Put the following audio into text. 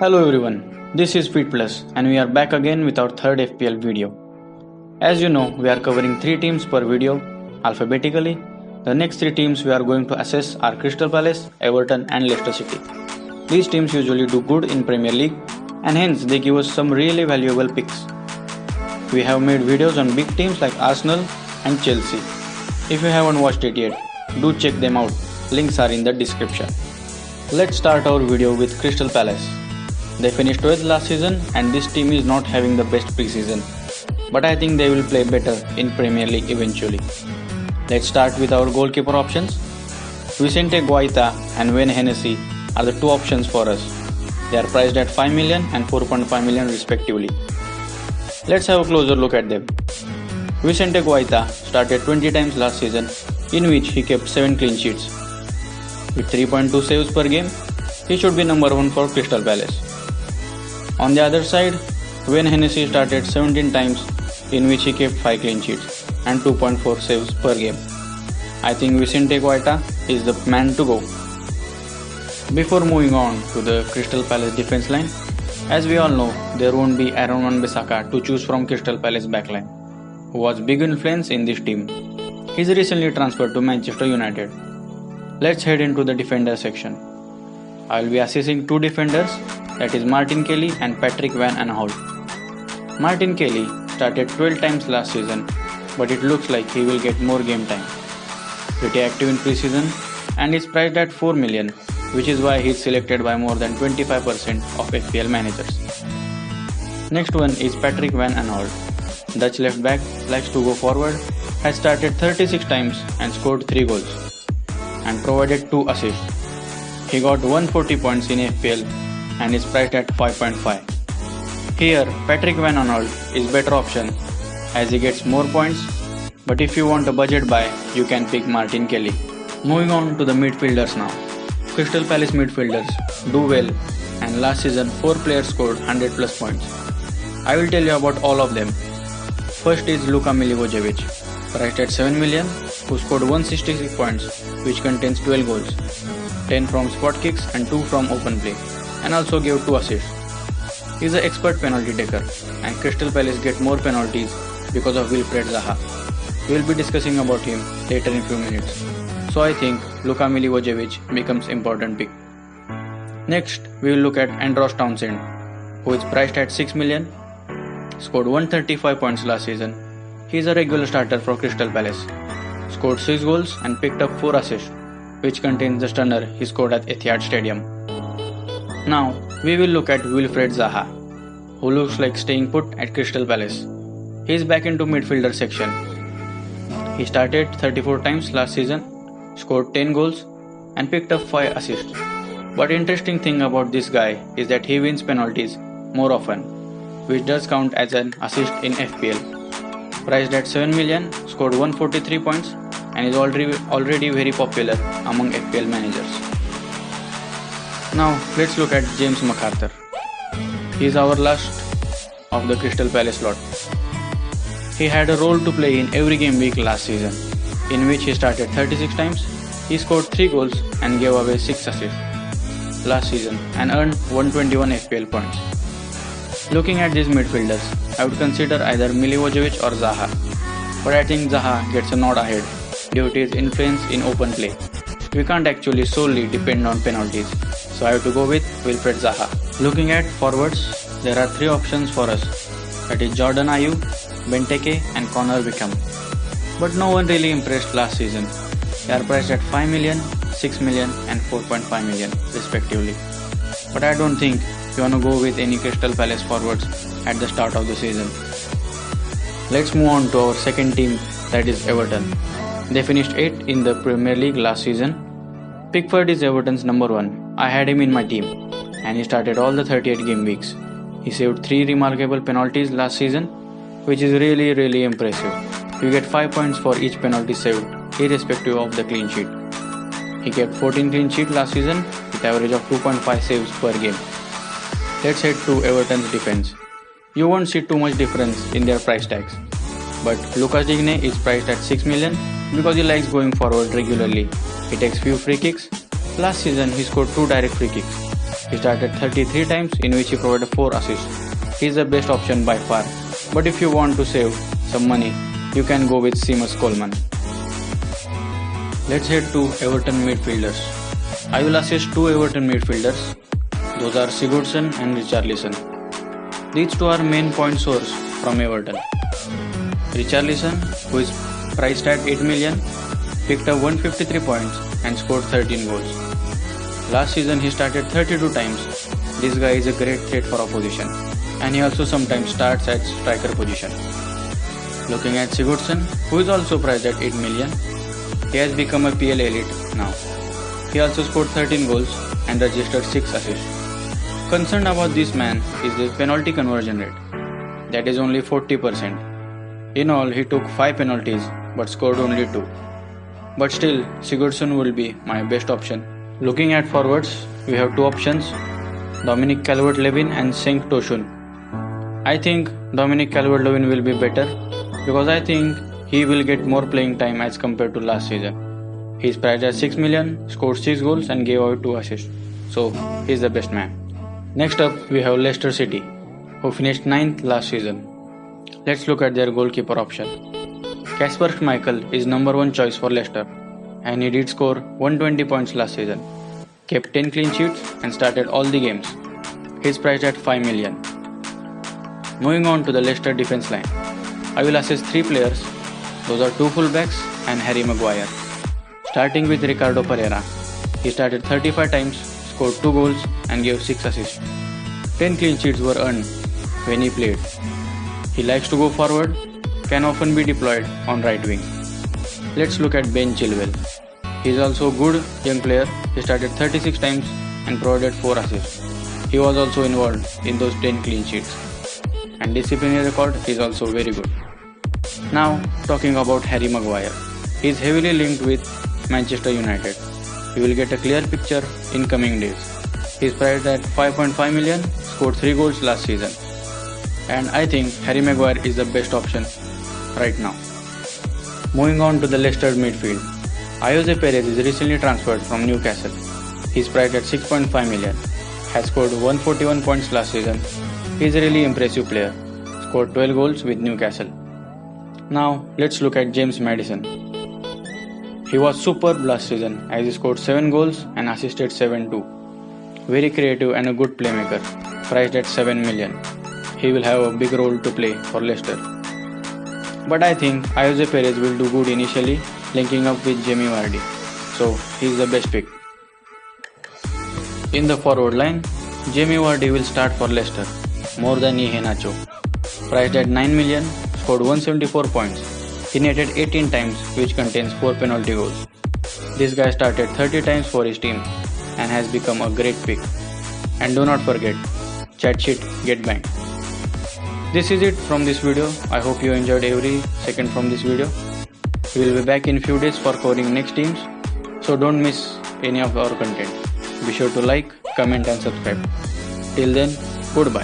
Hello everyone, this is Speed Plus and we are back again with our third FPL video. As you know, we are covering 3 teams per video alphabetically. The next 3 teams we are going to assess are Crystal Palace, Everton and Leicester City. These teams usually do good in Premier League and hence they give us some really valuable picks. We have made videos on big teams like Arsenal and Chelsea. If you haven't watched it yet, do check them out, links are in the description. Let's start our video with Crystal Palace. They finished 12th last season and this team is not having the best preseason, but I think they will play better in Premier League eventually. Let's start with our goalkeeper options. Vicente Guaita and Wayne Hennessy are the 2 options for us. They are priced at 5 million and 4.5 million respectively. Let's have a closer look at them. Vicente Guaita started 20 times last season, in which he kept 7 clean sheets. With 3.2 saves per game, he should be number 1 for Crystal Palace. On the other side, Wayne Hennessy started 17 times, in which he kept 5 clean sheets and 2.4 saves per game. I think Vicente Guaita is the man to go. Before moving on to the Crystal Palace defense line, as we all know, there won't be Aaron Wan-Bissaka to choose from Crystal Palace backline, who was big influence in this team. He's recently transferred to Manchester United. Let's head into the defender section. I will be assessing 2 defenders, that is Martin Kelly and Patrick Van Aanholt. Martin Kelly started 12 times last season, but it looks like he will get more game time. Pretty active in preseason and is priced at 4 million, which is why he is selected by more than 25% of FPL managers. Next one is Patrick Van Aanholt. Dutch left back likes to go forward, has started 36 times and scored 3 goals and provided 2 assists. He got 140 points in FPL and is priced at 5.5. Here, Patrick Van Aanholt is better option as he gets more points, but if you want a budget buy, you can pick Martin Kelly. Moving on to the midfielders now. Crystal Palace midfielders do well and last season 4 players scored 100 plus points. I will tell you about all of them. First is Luka Milivojevic, priced at 7 million, who scored 166 points, which contains 12 goals, 10 from spot kicks and 2 from open play, and also gave 2 assists. He is an expert penalty taker and Crystal Palace get more penalties because of Wilfried Zaha. We will be discussing about him later in a few minutes. So I think Luka Milivojevic becomes important pick. Next, we will look at Andros Townsend, who is priced at 6 million, scored 135 points last season. He is a regular starter for Crystal Palace, scored 6 goals and picked up 4 assists, which contains the stunner he scored at Etihad Stadium. Now, we will look at Wilfried Zaha, who looks like staying put at Crystal Palace. He is back into midfielder section. He started 34 times last season, scored 10 goals and picked up 5 assists. But interesting thing about this guy is that he wins penalties more often, which does count as an assist in FPL. Priced at 7 million, scored 143 points and is already very popular among FPL managers. Now let's look at James McArthur. He is our last of the Crystal Palace lot. He had a role to play in every game week last season, in which he started 36 times, he scored 3 goals and gave away 6 assists last season and earned 121 FPL points. Looking at these midfielders, I would consider either Milivojevic or Zaha, but I think Zaha gets a nod ahead due to his influence in open play. We can't actually solely depend on penalties, so I have to go with Wilfried Zaha. Looking at forwards, there are 3 options for us, that is Jordan Ayew, Benteke and Connor Wickham. But no one really impressed last season. They are priced at 5 million, 6 million and 4.5 million respectively. But I don't think you wanna go with any Crystal Palace forwards at the start of the season. Let's move on to our second team, that is Everton. They finished 8th in the Premier League last season. Pickford is Everton's number 1. I had him in my team and he started all the 38 game weeks. He saved 3 remarkable penalties last season, which is really impressive. You get 5 points for each penalty saved, irrespective of the clean sheet. He kept 14 clean sheets last season with average of 2.5 saves per game. Let's head to Everton's defense. You won't see too much difference in their price tags, but Lucas Digne is priced at 6 million because he likes going forward regularly. He takes few free kicks. Last season he scored 2 direct free kicks. He started 33 times in which he provided 4 assists. He is the best option by far. But if you want to save some money, you can go with Seamus Coleman. Let's head to Everton midfielders. I will assist 2 Everton midfielders. Those are Sigurdsson and Richarlison. These 2 are main point source from Everton. Richarlison, who is priced at 8 million, picked up 153 points and scored 13 goals. Last season he started 32 times. This guy is a great threat for opposition, and he also sometimes starts at striker position. Looking at Sigurdsson, who is also priced at 8 million, he has become a PL elite now. He also scored 13 goals and registered 6 assists. Concerned about this man is the penalty conversion rate. That is only 40%. In all, he took 5 penalties but scored only 2. But still, Sigurdsson will be my best option. Looking at forwards, we have 2 options, Dominic Calvert-Lewin and Cenk Tosun. I think Dominic Calvert-Lewin will be better because I think he will get more playing time as compared to last season. He is priced at 6 million, scored 6 goals and gave away 2 assists. So, he is the best man. Next up, we have Leicester City, who finished 9th last season. Let's look at their goalkeeper option. Kasper Schmeichel is number 1 choice for Leicester, and he did score 120 points last season, kept 10 clean sheets and started all the games. He is priced at 5 million. Moving on to the Leicester defense line, I will assess 3 players. Those are 2 fullbacks and Harry Maguire. Starting with Ricardo Pereira, he started 35 times, scored 2 goals and gave 6 assists. 10 clean sheets were earned when he played. He likes to go forward, can often be deployed on right wing. Let's look at Ben Chilwell. He is also a good young player. He started 36 times and provided 4 assists. He was also involved in those 10 clean sheets. And disciplinary record is also very good. Now talking about Harry Maguire. He is heavily linked with Manchester United. You will get a clear picture in coming days. He is priced at 5.5 million, scored 3 goals last season. And I think Harry Maguire is the best option right now. Moving on to the Leicester midfield. Ayoze Perez is recently transferred from Newcastle. He is priced at 6.5 million, has scored 141 points last season. He is a really impressive player, scored 12 goals with Newcastle. Now let's look at James Maddison. He was superb last season as he scored 7 goals and assisted 7 too. Very creative and a good playmaker, priced at 7 million. He will have a big role to play for Leicester. But I think Ayoze Perez will do good initially, linking up with Jamie Vardy. So he is the best pick. In the forward line, Jamie Vardy will start for Leicester, more than Iheanacho. Priced at 9 million, scored 174 points. He netted 18 times, which contains 4 penalty goals. This guy started 30 times for his team and has become a great pick. And do not forget, chat shit, get banged. This is it from this video. I hope you enjoyed every second from this video. We will be back in few days for covering next teams, so don't miss any of our content. Be sure to like, comment and subscribe. Till then, goodbye.